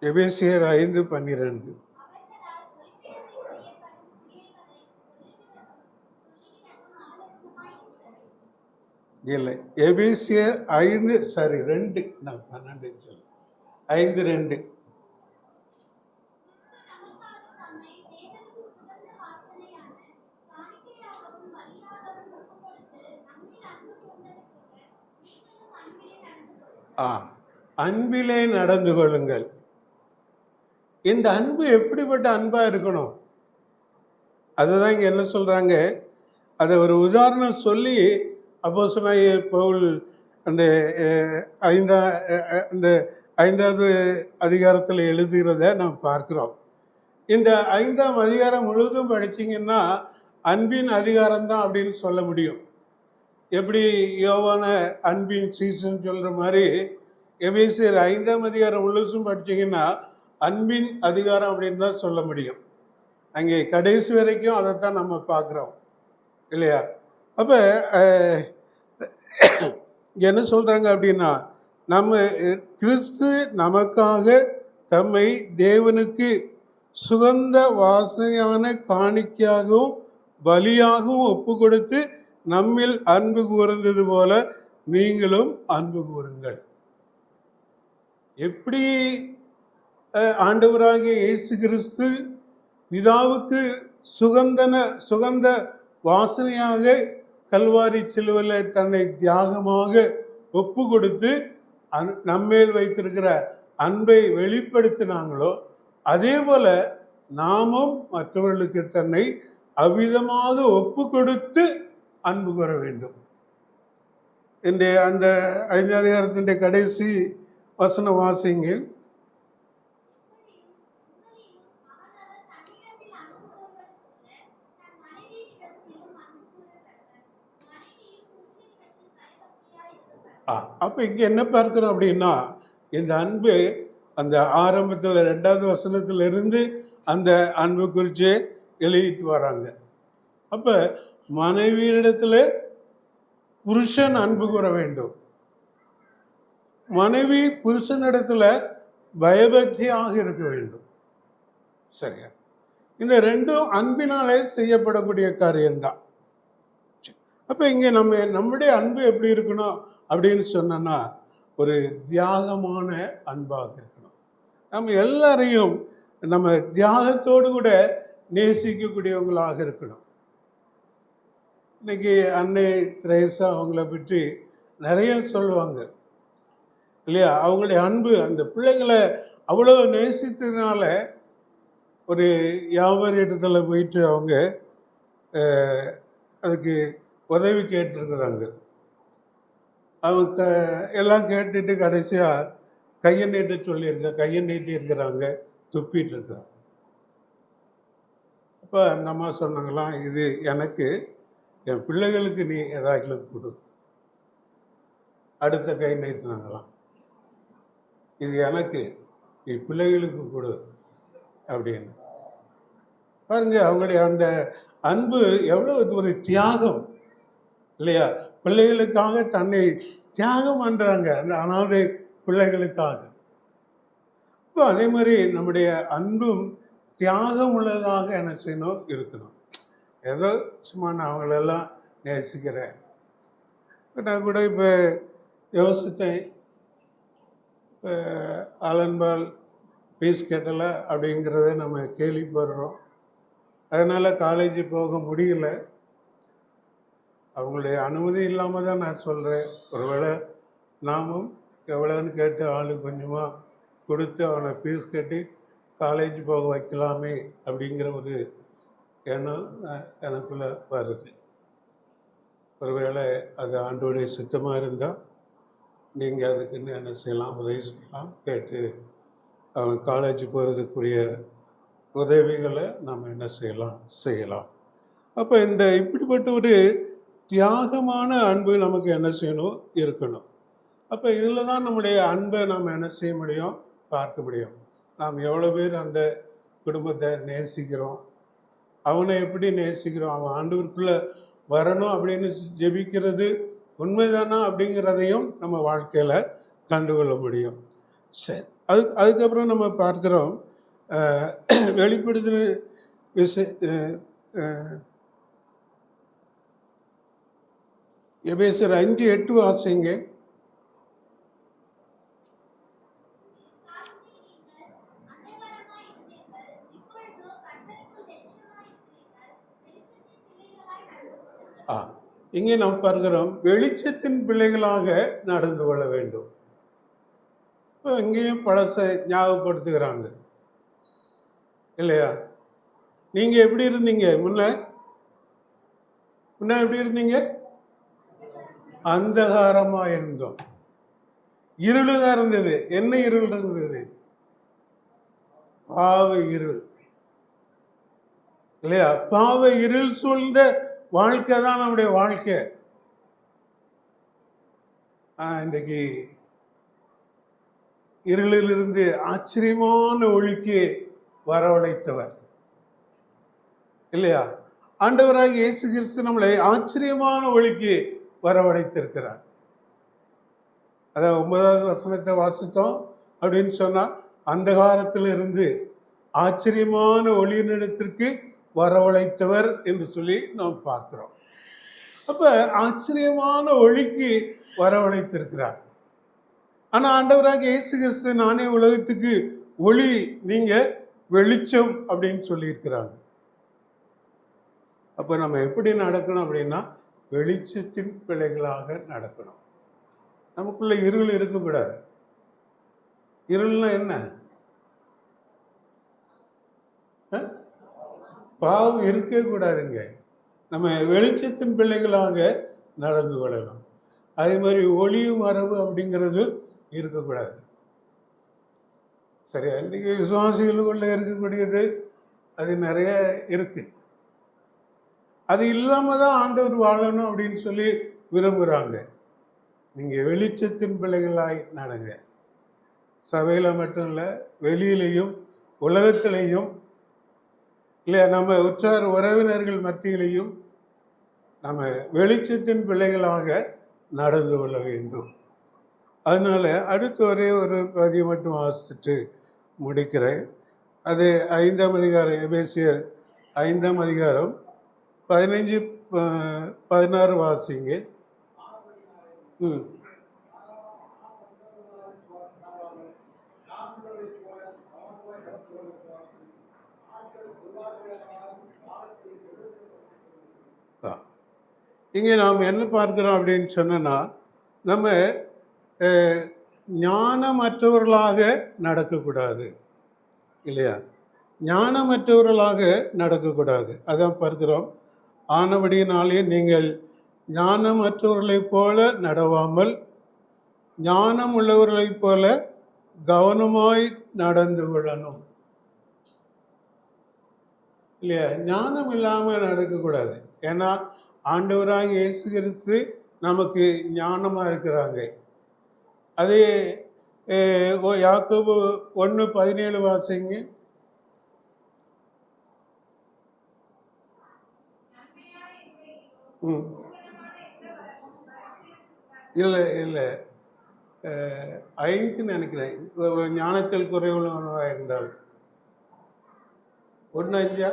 எபேசியர் 5:12. இல்லை, எபேசியர் 5:2. நான் 12 சொல்ல 5:2. அன்பிலே நடந்து கொள்ளுங்கள். இந்த அன்பு எப்படிப்பட்ட அன்பா இருக்கணும், அதுதான் இங்க என்ன சொல்றாங்க. அதை ஒரு உதாரணம் சொல்லி அப்போஸ்தலனாகிய பவுல் அந்த அந்த 5வது அதிகாரத்தில் எழுதுகிறத நாம் பார்க்கிறோம். இந்த 5ஆம் அதிகாரம் முழுவதும் படிச்சிங்கன்னா அன்பின் அதிகாரம் தான் அப்படின்னு சொல்ல முடியும். எப்படி யோவான அன்பின் சீசன் சொல்கிற மாதிரி எபேசியர் 5ஆம் அதிகாரம் முழுசும் படிச்சிங்கன்னா அன்பின் அதிகாரம் அப்படின்னு தான் சொல்ல முடியும். அங்கே கடைசி வரைக்கும் அதைத்தான் நம்ம பார்க்குறோம் இல்லையா? அப்போ என்ன சொல்கிறாங்க அப்படின்னா, நம்ம கிறிஸ்து நமக்காக தம்மை தேவனுக்கு சுகந்த வாசனையான காணிக்கையாகவும் பலியாகவும் ஒப்பு கொடுத்து நம்மில் அன்பு கூர்ந்தது போல நீங்களும் அன்பு கூறுங்கள். எப்படி ஆண்டவராகிய இயேசு கிறிஸ்து பிதாவுக்கு சுகந்த வாசனையாக கல்வாரி சிலுவையில் தன்னை தியாகமாக ஒப்பு கொடுத்து நம்மேல் வைத்திருக்கிற அன்பை வெளிப்படுத்தினாங்களோ, அதே போல நாமும் மற்றவர்களுக்கு தன்னை அவ்விதமாக ஒப்பு கொடுத்து அன்பு கூற வேண்டும். இந்த அந்த 5ஆம் அதிகாரத்தின் கடைசி வசனம் வாசிங்க. அப்போ இங்கே என்ன பார்க்கிறோம் அப்படின்னா, இந்த அன்பு அந்த ஆரம்பத்தில் 2வது வசனத்திலிருந்து அந்த அன்பு குறித்து எழுதிட்டு வராங்க. அப்போ மனைவியிடத்தில் புருஷன் அன்பு கூற வேண்டும், மனைவி புருஷனிடத்தில் பயபக்தியாக இருக்க வேண்டும். சரியா? இந்த ரெண்டும் அன்பினாலே செய்யப்படக்கூடிய காரியம்தான். அப்போ இங்கே நம்முடைய அன்பு எப்படி இருக்கணும் அப்படின்னு சொன்னா, ஒரு தியாகமான அன்பாக இருக்கணும். நம்ம எல்லாரையும் நம்ம தியாகத்தோடு கூட நேசிக்கக்கூடியவங்களாக இருக்கணும். இன்னைக்கு அன்னை திரேசா அவங்கள பற்றி நிறைய சொல்லுவாங்க இல்லையா? அவங்களுடைய அன்பு, அந்த பிள்ளைங்களை அவ்வளோ நேசித்ததுனால ஒரு வியாபாரி இடத்துல போயிட்டு அவங்க அதுக்கு உதவி கேட்டிருக்கிறாங்க. அவங்க எல்லாம் கேட்டுட்டு கடைசியாக கையை நீட்டி இருக்கிறாங்க, துப்பிட்டு இருக்கிறாங்க. அப்போ அந்த அம்மா சொன்னாங்களாம், இது எனக்கு, என் பிள்ளைகளுக்கு நீ ஏதாவது கொடு. அடுத்த கை நீட்டினாங்களாம், இது எனக்கு, நீ பிள்ளைகளுக்கு கொடு அப்படின்னு. பாருங்க, அவங்களுடைய அந்த அன்பு எவ்வளோ ஒரு தியாகம் இல்லையா? பிள்ளைகளுக்காக தன்னை தியாகம் பண்ணுறாங்க, அந்த அனாதை பிள்ளைகளுக்காக. இப்போ அதே மாதிரி நம்முடைய அன்பும் தியாகம் உள்ளதாக என்ன செய்யணும், இருக்கணும். ஏதோ சும்மா நான் அவங்களெல்லாம் நேசிக்கிறேன். நான் கூட இப்போ யோசித்தேன், இப்போ ஆலன்பால் பீஸ் கட்டலை அப்படிங்கிறத நம்ம கேள்விப்படுறோம். அதனால் காலேஜ் போக முடியல. அவங்களுடைய அனுமதி இல்லாமல் தான் நான் சொல்கிறேன். ஒருவேளை நாமும் எவ்வளோன்னு கேட்டு ஆளு கொஞ்சமாக கொடுத்து அவனை ஃபீஸ் கட்டி காலேஜ் போக வைக்கலாமே அப்படிங்கிற ஒரு எண்ணம் எனக்குள்ள வருது. ஒருவேளை அது ஆண்டோடைய சித்தமாக இருந்தால் நீங்கள் அதுக்குன்னு என்ன செய்யலாம், உதவி செய்யலாம். கேட்டு அவன் காலேஜ் போகிறதுக்குரிய உதவிகளை நம்ம என்ன செய்யலாம். அப்போ இப்படிப்பட்ட ஒரு தியாகமான அன்பு நமக்கு என்ன செய்யணும், இருக்கணும். அப்போ இதில் தான் நம்முடைய அன்பை நம்ம என்ன செய்ய முடியும், பார்க்க முடியும். நாம் எவ்வளோ பேர் அந்த குடும்பத்தை நேசிக்கிறோம், அவனை எப்படி நேசிக்கிறோம், அவன் ஆண்டவருக்குள்ளே வரணும் அப்படின்னு ஜெபிக்கிறது உண்மைதானா அப்படிங்கிறதையும் நம்ம வாழ்க்கையில் கண்டுகொள்ள முடியும். சரி, அதுக்கப்புறம் நம்ம பார்க்குறோம் வெளிப்படுத்தின எபேசியர் 5:8 வாசிங்க. இங்கே நாம் பார்க்கிறோம் வெளிச்சத்தின் பிள்ளைகளாக நடந்து கொள்ள வேண்டும். இப்போ இங்கேயும் பழசை ஞாபகப்படுத்துகிறாங்க இல்லையா? நீங்க எப்படி இருந்தீங்க முன்ன எப்படி இருந்தீங்க? அந்தகாரமா இருந்தோம். இருளுதான் இருந்தது. என்ன இருள் இருந்தது? பாவ இருள் இல்லையா? பாவ இருள் சூழ்ந்த வாழ்க்கை தான் நம்முடைய வாழ்க்கை. இன்றைக்கு இருளிலிருந்து ஆச்சரியமான ஒளிக்கு வரவழைத்தவர் இல்லையா? ஆண்டவராக இயேசு கிறிஸ்து நம்மளை ஆச்சரியமான ஒளிக்கு வரவழைத்திருக்கிறார். அதான் 9வது வசனத்தை வாசித்தோம் அப்படின்னு சொன்னா, அந்தகாரத்தில் இருந்து ஆச்சரியமான ஒளியினிடத்திற்கு வரவழைத்தவர் என்று சொல்லி நாம் பார்க்கிறோம். அப்ப ஆச்சரியமான ஒளிக்கு வரவழைத்திருக்கிறார். ஆனா ஆண்டவராக இயேசு கிறிஸ்து நானே உலகத்துக்கு ஒளி, நீங்க வெளிச்சம் அப்படின்னு சொல்லியிருக்கிறாங்க. அப்ப நம்ம எப்படி நடக்கணும் அப்படின்னா, வெளிச்சத்தின் பிள்ளைகளாக நடக்கணும். நமக்குள்ள இருள் இருக்கக்கூடாது. இருள்னா என்ன? பாவம் இருக்கவே கூடாதுங்க. நம்ம வெளிச்சத்தின் பிள்ளைகளாக நடந்து கொள்ளணும். அதே மாதிரி ஒளியும் மரபு அப்படிங்கிறது இருக்கக்கூடாது. சரியா? இன்றைக்கு விசுவாசிகளுக்குள்ள இருக்கக்கூடியது அது நிறைய இருக்கு. அது இல்லாம தான் ஆண்டவர் வாழணும் அப்படின்னு சொல்லி விரும்புகிறாங்க. நீங்க வெளிச்சத்தின் பிள்ளைகளாய் நடங்க. சபையில மட்டும் இல்லை, வெளியிலையும் உலகத்திலையும் இல்லையா, நம்ம உற்றார் உறவினர்கள் மத்தியிலையும் நம்ம வெளிச்சத்தின் பிள்ளைகளாக நடந்து கொள்ள வேண்டும். அதனால அடுத்து ஒரே ஒரு பதிவை மட்டும் வாசிச்சுட்டு முடிக்கிறேன். அது 5ஆம் அதிகாரம், எபேசியர் 5ஆம் அதிகாரம் 15-16 வாசிங்க. இங்கே நாம் என்ன பார்க்கிறோம் அப்படின்னு சொன்னா, நம்ம ஞானமற்றவர்களாக நடக்கக்கூடாது இல்லையா? ஞானமற்றவர்களாக நடக்கக்கூடாது. அதான் பார்க்கிறோம். ஆனபடியினாலே நீங்கள் ஞானமற்றவர்களைப் போல நடவாமல் ஞானம் உள்ளவர்களைப் போல கவனமாய் நடந்து கொள்ளணும் இல்லையா? ஞானம் இல்லாமல் நடக்கக்கூடாது. ஏன்னா ஆண்டவராக இயேசு கிறிஸ்து நமக்கு ஞானமா இருக்கிறாங்க. அதே யாக்கோபு 1:17 வாசிங்க. இல்லை 5 நினைக்கிறேன். ஞானத்தில் குறைவுள்ளவனாக இருந்தால் 1:5.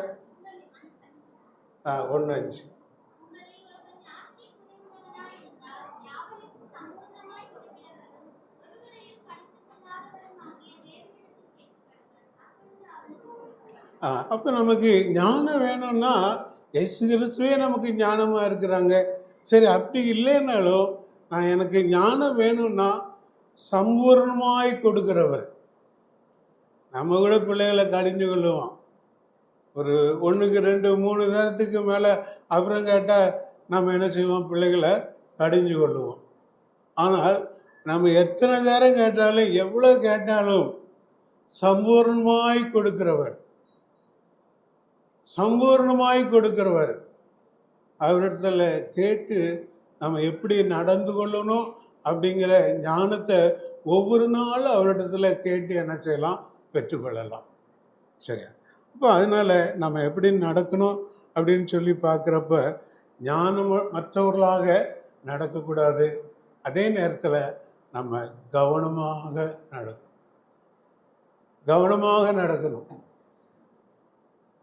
1:5. அப்போ நமக்கு ஞானம் வேணும்னா இயேசு கிறிஸ்துவே நமக்கு ஞானமாக இருக்கிறாங்க. சரி, அப்படி இல்லைன்னாலும் எனக்கு ஞானம் வேணும்னா சம்பூர்ணமாய் கொடுக்கிறவர் நம்ம கூட பிள்ளைகளை கடிஞ்சு கொள்ளுவோம். ஒரு 1க்கு 2 3 நேரத்துக்கு மேலே அப்புறம் கேட்டால் நம்ம என்ன செய்வோம்? பிள்ளைகளை கடிஞ்சு கொள்ளுவோம். ஆனால் நம்ம எத்தனை நேரம் கேட்டாலும் எவ்வளோ கேட்டாலும் சம்பூர்ணமாய் கொடுக்கிறவர், சம்பூர்ணமாய் கொடுக்கிறவர். அவரிடத்துல கேட்டு நம்ம எப்படி நடந்து கொள்ளணும் அப்படிங்கிற ஞானத்தை ஒவ்வொரு நாளும் அவரிடத்துல கேட்டு என்ன செய்யலாம்? பெற்றுக்கொள்ளலாம். சரியா? அப்போ அதனால் நம்ம எப்படி நடக்கணும் அப்படின்னு சொல்லி பார்க்குறப்ப ஞானம் மற்றவர்களாக நடக்கக்கூடாது. அதே நேரத்தில் நம்ம கவனமாக நடக்கணும், கவனமாக நடக்கணும்.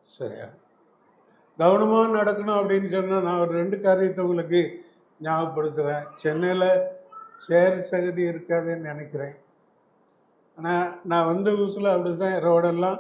சரியா? கவனமாக நடக்கணும் அப்படின்னு சொன்னால் நான் ஒரு 2 காரியத்தை உங்களுக்கு ஞாபகப்படுத்துகிறேன். சென்னையில் சேறு சகதி இருக்காதுன்னு நினைக்கிறேன். ஆனால் நான் வந்த புதுசில் அப்படி தான் ரோடெல்லாம்